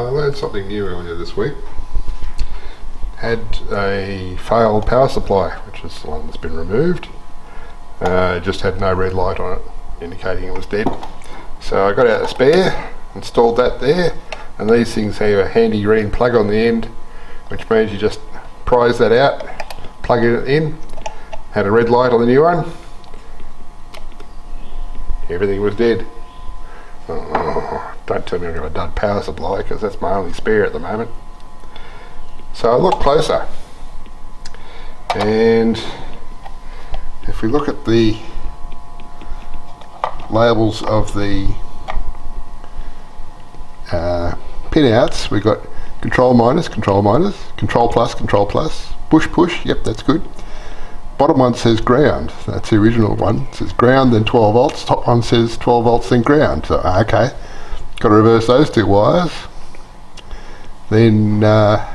I learned something new earlier this week. Had a failed power supply, which is the one that's been removed. Just had no red light on it, indicating it was dead. So I got out a spare, installed that there, and these things have a handy green plug on the end, which means you just prise that out, plug it in, had a red light on the new one. Everything was dead. Oh, don't tell me I've got a dud power supply, because that's my only spare at the moment. So I looked closer, and if we look at the labels of the pinouts, we've got control minus, control plus, push, yep, that's good. Bottom one says ground, that's the original one. It says ground, then 12 volts. Top one says 12 volts, then ground. So, okay, got to reverse those two wires. Then the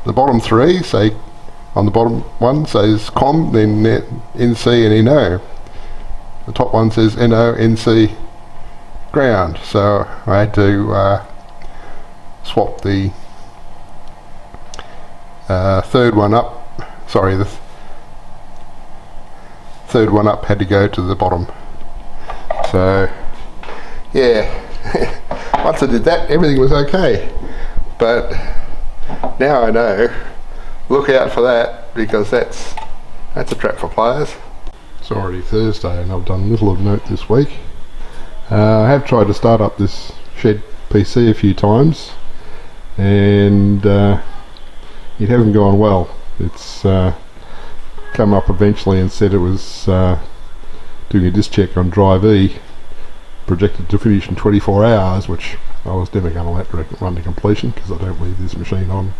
bottom three, say on the bottom one says COM, then NC and NO. The top one says NO, NC, ground. So I had to swap the third one up. Sorry, the third one up had to go to the bottom. So yeah, once I did that, everything was okay. But now I know, look out for that, because that's a trap for players. It's already Thursday and I've done little of note this week. I have tried to start up this shed PC a few times, and it hasn't gone well. It's come up eventually and said it was doing a disk check on drive E, projected to finish in 24 hours, which I was never going to let run to completion, because I don't leave this machine on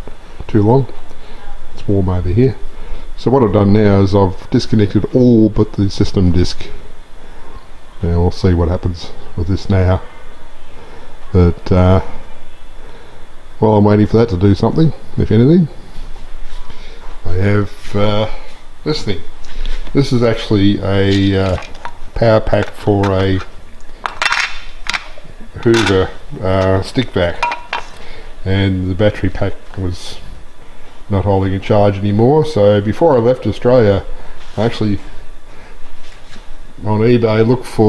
too long. It's warm over here. So what I've done now is I've disconnected all but the system disk. Now we'll see what happens with this now. But while I'm waiting for that to do something, if anything, I have this thing. This is actually a power pack for a Hoover stick vac, and the battery pack was not holding a charge anymore. So before I left Australia, I actually on eBay looked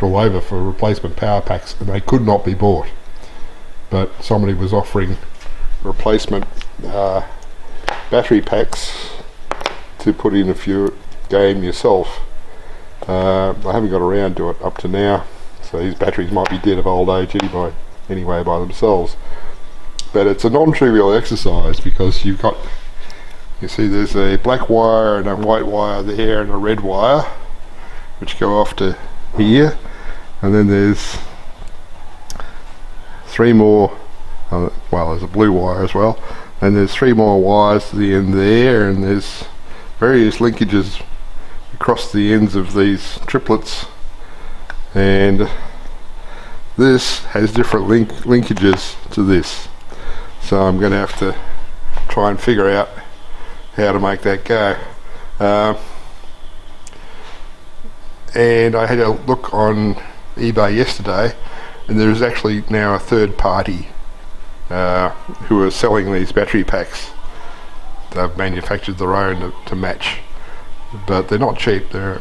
all over for replacement power packs, and they could not be bought. But somebody was offering replacement battery packs to put in if you game yourself. I haven't got around to it up to now, so these batteries might be dead of old age anyway by themselves. But it's a non-trivial exercise, because you see there's a black wire and a white wire there and a red wire which go off to here, and then there's three more, well, there's a blue wire as well, and there's three more wires to the end there, and there's various linkages across the ends of these triplets, and this has different linkages to this. So I'm going to have to try and figure out how to make that go. And I had a look on eBay yesterday, and there's actually now a third party who are selling these battery packs. They've manufactured their own to match, but they're not cheap. They're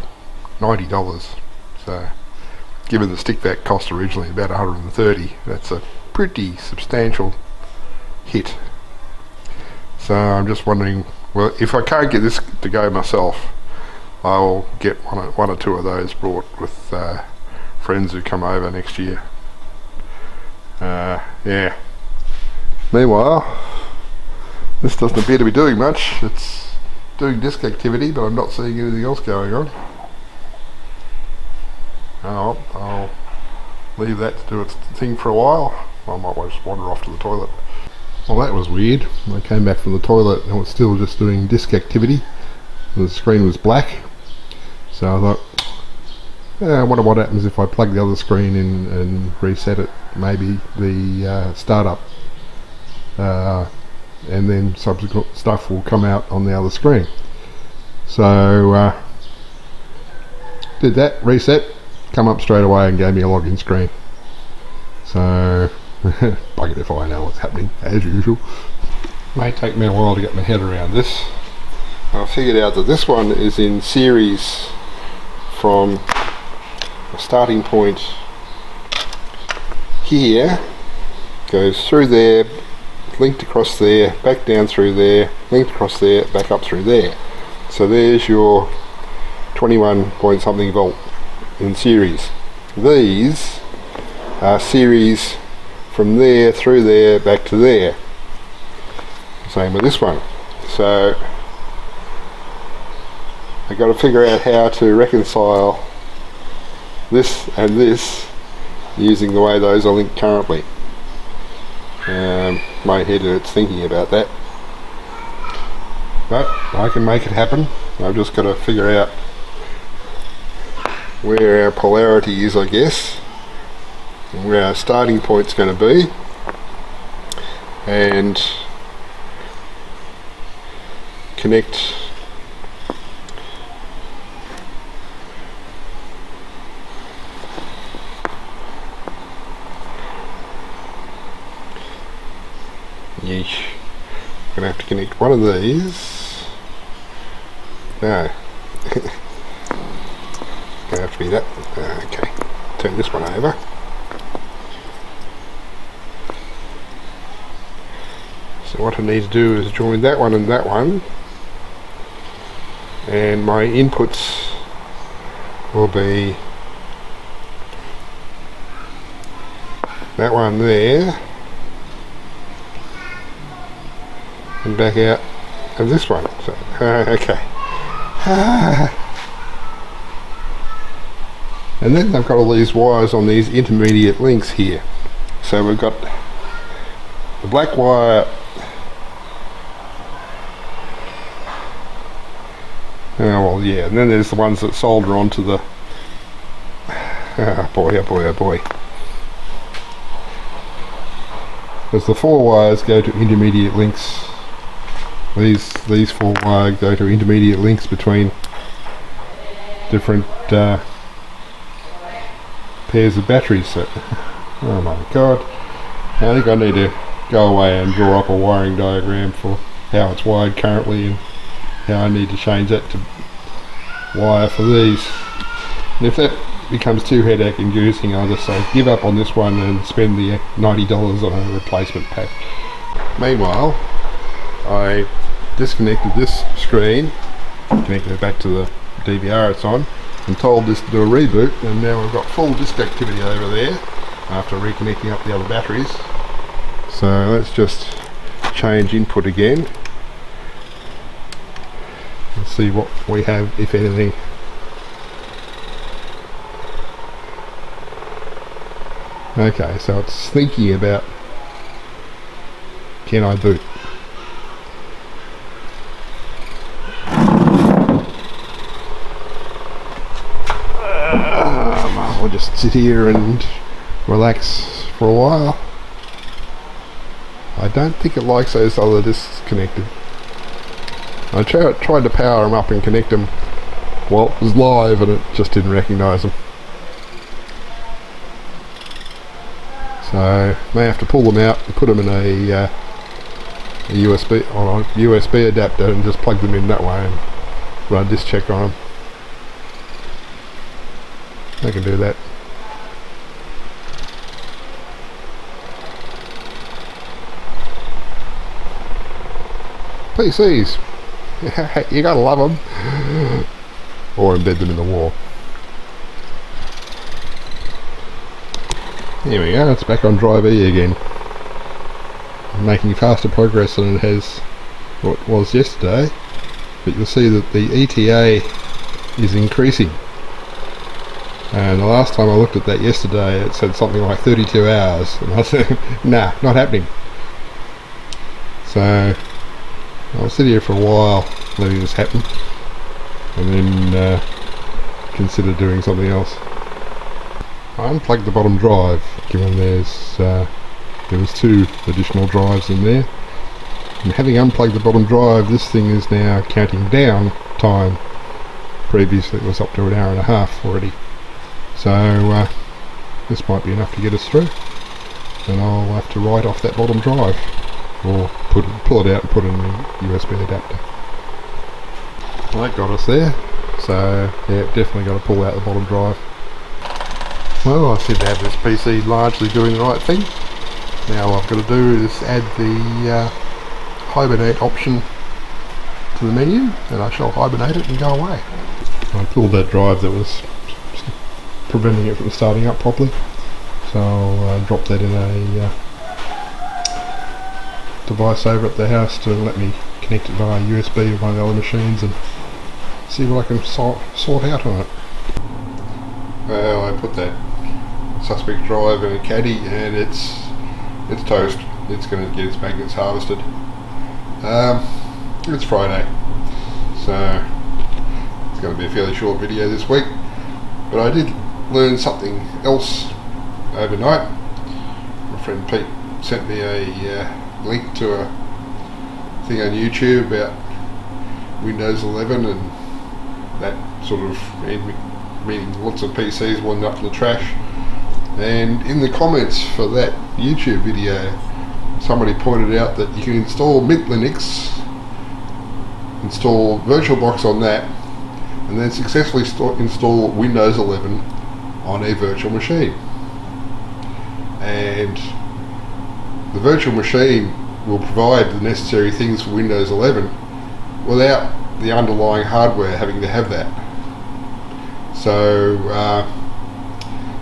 $90. So given the stick vac cost originally about $130, that's a pretty substantial hit. So I'm just wondering, well, if I can't get this to go myself, I'll get one or two of those brought with friends who come over next year. Yeah. Meanwhile, this doesn't appear to be doing much. It's doing disk activity, but I'm not seeing anything else going on. Oh, I'll leave that to do its thing for a while. I might just wander off to the toilet. Well, that was weird. I came back from the toilet and it was still just doing disk activity. The screen was black. So I thought, I wonder what happens if I plug the other screen in and reset it. Maybe the startup and then subsequent stuff will come out on the other screen. So did that, reset, come up straight away and gave me a login screen. So Bugger if I know what's happening, as usual. May take me a while to get my head around this. I figured out that this one is in series from a starting point here, goes through there, linked across there, back down through there, linked across there, back up through there. So there's your 21 point something volt in series. These are series from there through there, back to there. Same with this one. So I've got to figure out how to reconcile this and this using the way those are linked currently. My head hurts thinking about that, but I can make it happen. I've just got to figure out where our polarity is, I guess, and where our starting point's going to be, and connect yeesh. I'm going to have to connect one of these. No. Going to have to be that. Okay. Turn this one over. So what I need to do is join that one and that one. And my inputs will be that one there. And back out of this one. So, okay. And then I've got all these wires on these intermediate links here. So we've got the black wire. Oh well, yeah. And then there's the ones that solder onto the. Oh boy! Oh boy! Oh boy! As the 4 wires go to intermediate links. These 4 wires go to intermediate links between different pairs of batteries. So, oh my god, I think I need to go away and draw up a wiring diagram for how it's wired currently and how I need to change that to wire for these. And if that becomes too headache inducing, I'll just say give up on this one and spend the $90 on a replacement pack. Meanwhile, I disconnected this screen, connected it back to the DVR it's on, and told this to do a reboot, and now we've got full disk activity over there after reconnecting up the other batteries. So let's just change input again and see what we have, if anything. Okay, so it's thinking about, can I boot? I'll just sit here and relax for a while. I don't think it likes those other discs connected. I tried to power them up and connect them while it was live, and it just didn't recognise them. So may have to pull them out and put them in a USB adapter and just plug them in that way and run a disk check on them. I can do that. PCs, you gotta love them, or embed them in the wall. Here we go, it's back on drive E again. I'm making faster progress than it has what was yesterday, but you'll see that the ETA is increasing. And the last time I looked at that yesterday, it said something like 32 hours, and I said, nah, not happening. So I'll sit here for a while letting this happen, and then consider doing something else. I unplugged the bottom drive, given there was 2 additional drives in there, and having unplugged the bottom drive, this thing is now counting down time. Previously it was up to an hour and a half already. So this might be enough to get us through. then I'll have to write off that bottom drive, or pull it out and put in the USB adapter. Well, that got us there, so yeah, definitely got to pull out the bottom drive. Well, I seem to have this PC largely doing the right thing. Now all I've got to do is add the hibernate option to the menu, and I shall hibernate it and go away. I pulled that drive that was preventing it from starting up properly, so I'll drop that in a device over at the house to let me connect it via USB to one of the other machines and see what I can sort out on it. Well, I put that suspect drive in a caddy and it's toast. It's going to get its magnets harvested. It's Friday, so it's going to be a fairly short video this week, but I did learn something else overnight. My friend Pete sent me a link to a thing on YouTube about Windows 11 and that sort of meaning lots of PCs winding up in the trash. And in the comments for that YouTube video, somebody pointed out that you can install Mint Linux, install VirtualBox on that, and then successfully install Windows 11 on a virtual machine. And the virtual machine will provide the necessary things for Windows 11 without the underlying hardware having to have that. So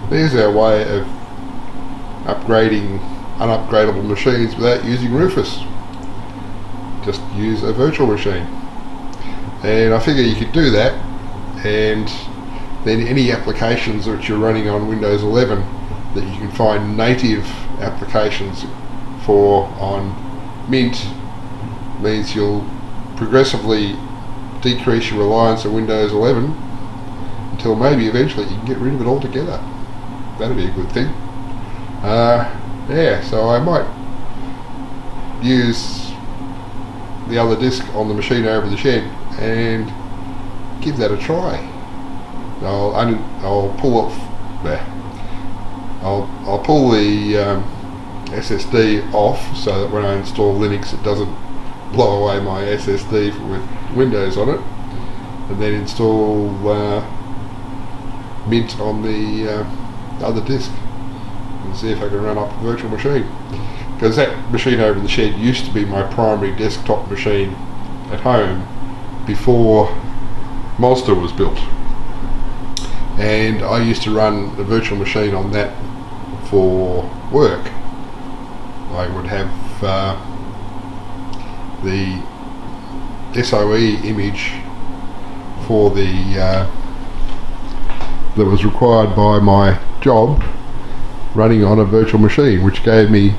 there's our way of upgrading unupgradable machines without using Rufus. Just use a virtual machine. And I figure you could do that, and then any applications that you're running on Windows 11 that you can find native applications for on Mint means you'll progressively decrease your reliance on Windows 11 until maybe eventually you can get rid of it altogether. That'd be a good thing. Yeah, so I might use the other disk on the machine over the shed and give that a try. I'll pull off there. I'll pull the SSD off so that when I install Linux it doesn't blow away my SSD with Windows on it, and then install Mint on the other disk and see if I can run up a virtual machine, because that machine over the shed used to be my primary desktop machine at home before Monster was built, and I used to run the virtual machine on that for work. I would have the SOE image for the that was required by my job running on a virtual machine, which gave me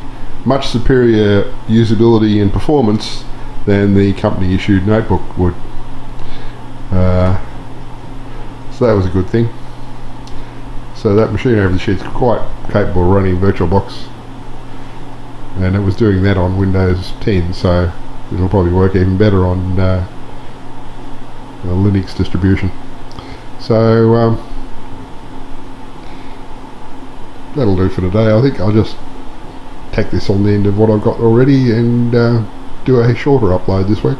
much superior usability and performance than the company issued notebook would. So that was a good thing. So that machine over the shed is quite capable of running VirtualBox, and it was doing that on Windows 10, so it'll probably work even better on a Linux distribution. So that'll do for today. I think I'll just tack this on the end of what I've got already and do a shorter upload this week.